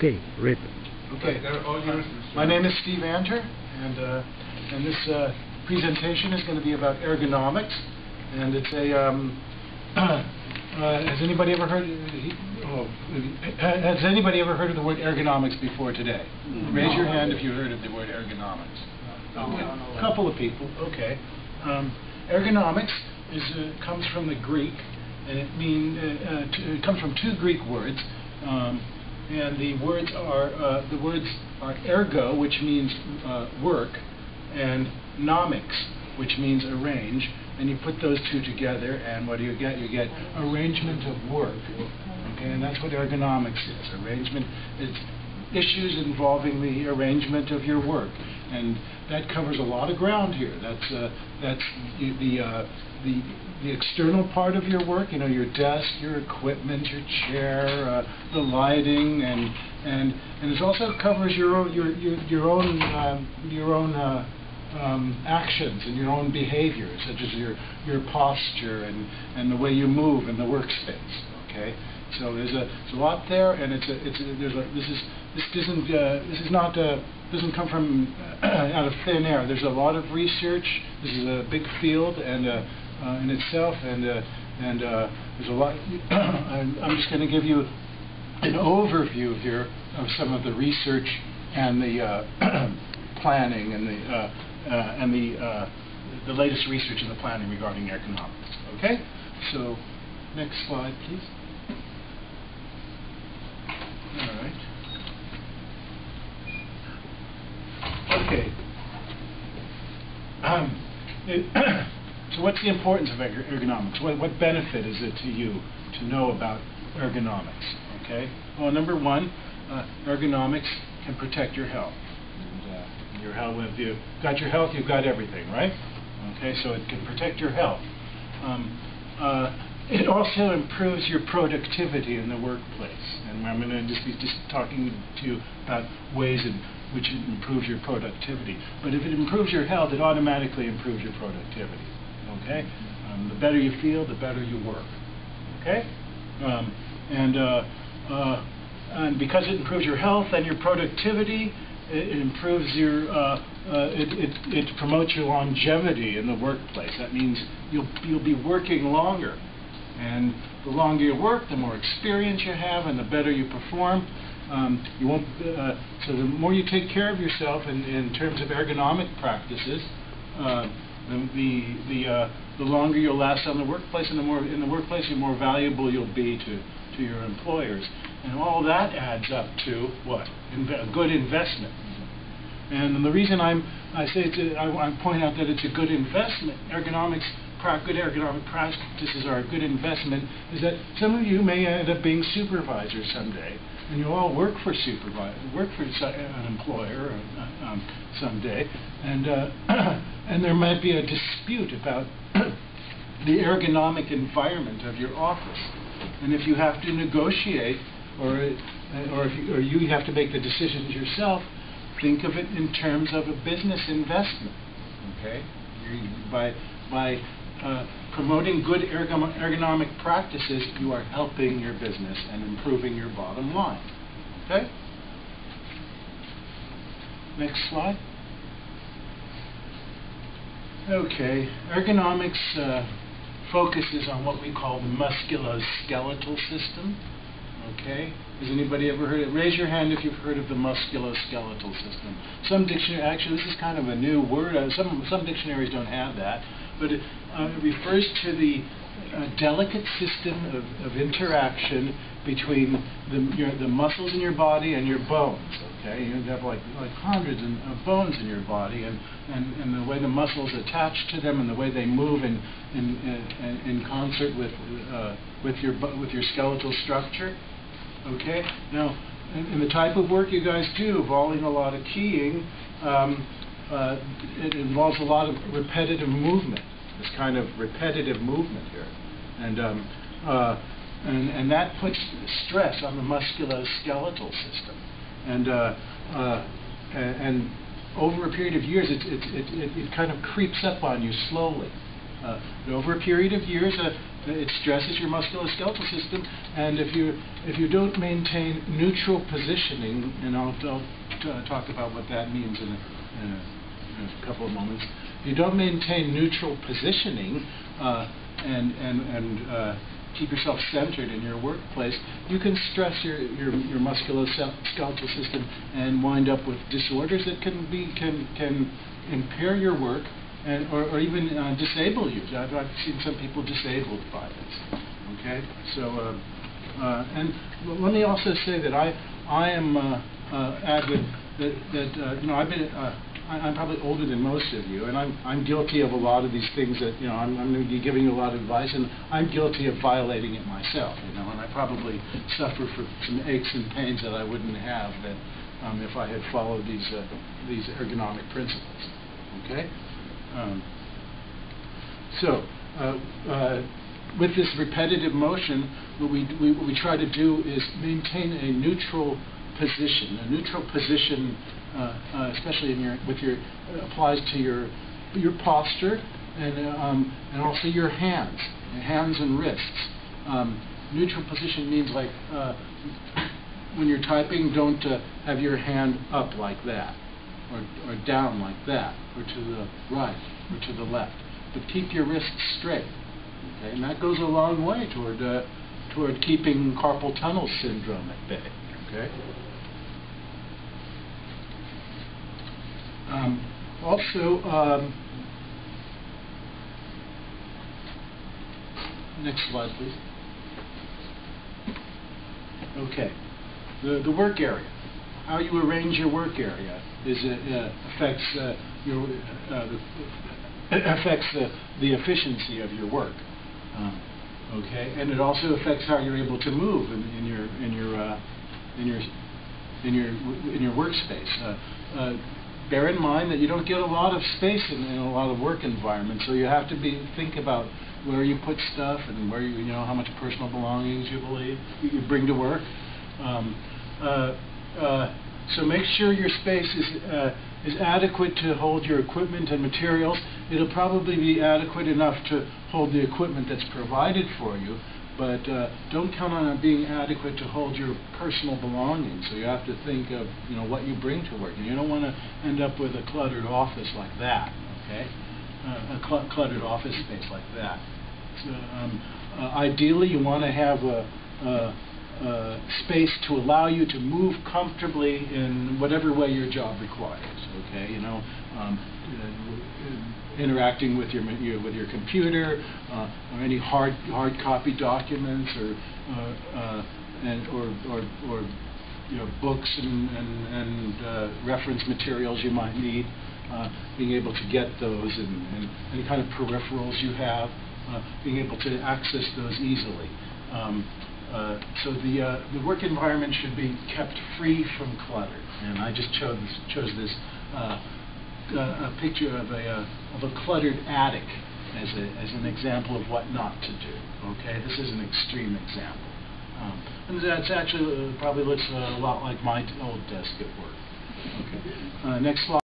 Okay, read. Okay, my name is Steve Anter, and this presentation is going to be about ergonomics, and it's a has anybody ever heard of the word ergonomics before today? Raise your hand if you heard of the word ergonomics. Okay. A couple of people. Okay. Ergonomics comes from the Greek, and it comes from two Greek words. And the words are ergo, which means work, and nomics, which means arrange. And you put those two together, and what do you get? You get arrangement of work. Okay, and that's what ergonomics is. Arrangement. It's issues involving the arrangement of your work, and that covers a lot of ground here. That's the external part of your work, you know, your desk, your equipment, your chair, the lighting, and it also covers your own actions and your own behaviors, such as your posture and the way you move in the workspace. Okay, so there's a lot there, and this doesn't come from out of thin air. There's a lot of research. This is a big field and in itself, and there's a lot. I'm just going to give you an overview here of some of the research and the planning and the latest research and the planning regarding ergonomics. Okay, so next slide, please. All right. Okay. So what's the importance of ergonomics? What benefit is it to you to know about ergonomics? Okay. Well, number one, ergonomics can protect your health. And, your health. If you've got your health, you've got everything, right? Okay. So it can protect your health. It also improves your productivity in the workplace, and I'm going to just be talking to you about ways in which it improves your productivity. But if it improves your health, it automatically improves your productivity. Okay, the better you feel, the better you work. Okay, and because it improves your health and your productivity, it improves your it promotes your longevity in the workplace. That means you'll be working longer. And the longer you work, the more experience you have, and the better you perform. You won't. So the more you take care of yourself in terms of ergonomic practices, the longer you'll last on the workplace, and the more in the workplace, the more valuable you'll be to your employers. And all that adds up to what? A good investment. And the reason I point out that it's a good investment, good ergonomic practices are a good investment, is that some of you may end up being supervisors someday, and you'll all work for an employer someday, and there might be a dispute about the ergonomic environment of your office, and if you have to negotiate, or you have to make the decisions yourself, think of it in terms of a business investment. Okay, by promoting good ergonomic practices, you are helping your business and improving your bottom line. Okay? Next slide. Okay, ergonomics focuses on what we call the musculoskeletal system. Okay, has anybody ever heard it? Raise your hand if you've heard of the musculoskeletal system. Some dictionary, actually, this is kind of a new word. Some dictionaries don't have that, but it refers to the delicate system of interaction between the muscles in your body and your bones. Okay, you have like hundreds of bones in your body, and the way the muscles attach to them, and the way they move in concert with your skeletal structure. Okay, now in the type of work you guys do, involving a lot of keying, it involves a lot of repetitive movement. This kind of repetitive movement here, and that puts stress on the musculoskeletal system, and over a period of years, it kind of creeps up on you slowly. Over a period of years, it stresses your musculoskeletal system, and if you don't maintain neutral positioning, and I'll talk about what that means in a couple of moments. If you don't maintain neutral positioning and keep yourself centered in your workplace, you can stress your musculoskeletal system and wind up with disorders that can impair your work or even disable you. I've seen some people disabled by this. Okay, so and let me also say that I am advocate that I'm probably older than most of you, and I'm guilty of a lot of these things that, I'm going to be giving you a lot of advice, and I'm guilty of violating it myself, and I probably suffer from some aches and pains that I wouldn't have that if I had followed these ergonomic principles. Okay? With this repetitive motion, what we try to do is maintain a neutral position. A neutral position, especially applies to your posture and also your hands and wrists. Neutral position means like when you're typing, don't have your hand up like that, or down like that, or to the right, or to the left. But keep your wrists straight. Okay? And that goes a long way toward keeping carpal tunnel syndrome at bay. Okay? Next slide, please. Okay, the work area. How you arrange your work area affects the efficiency of your work. Okay, and it also affects how you're able to move in your workspace. Bear in mind that you don't get a lot of space in a lot of work environments, so you have to think about where you put stuff and where how much personal belongings you bring to work. So make sure your space is adequate to hold your equipment and materials. It'll probably be adequate enough to hold the equipment that's provided for you, but don't count on it being adequate to hold your personal belongings. So you have to think of what you bring to work, and you don't want to end up with a cluttered office like that. Okay, cluttered office space like that. So, ideally, you want to have a space to allow you to move comfortably in whatever way your job requires. Okay, interacting with your computer or any hard copy documents or books and reference materials you might need, being able to get those and any kind of peripherals you have, being able to access those easily. So the work environment should be kept free from clutter, and I just chose this a picture of a cluttered attic as an example of what not to do. Okay, this is an extreme example, and that's actually probably looks a lot like my old desk at work. Okay, next slide.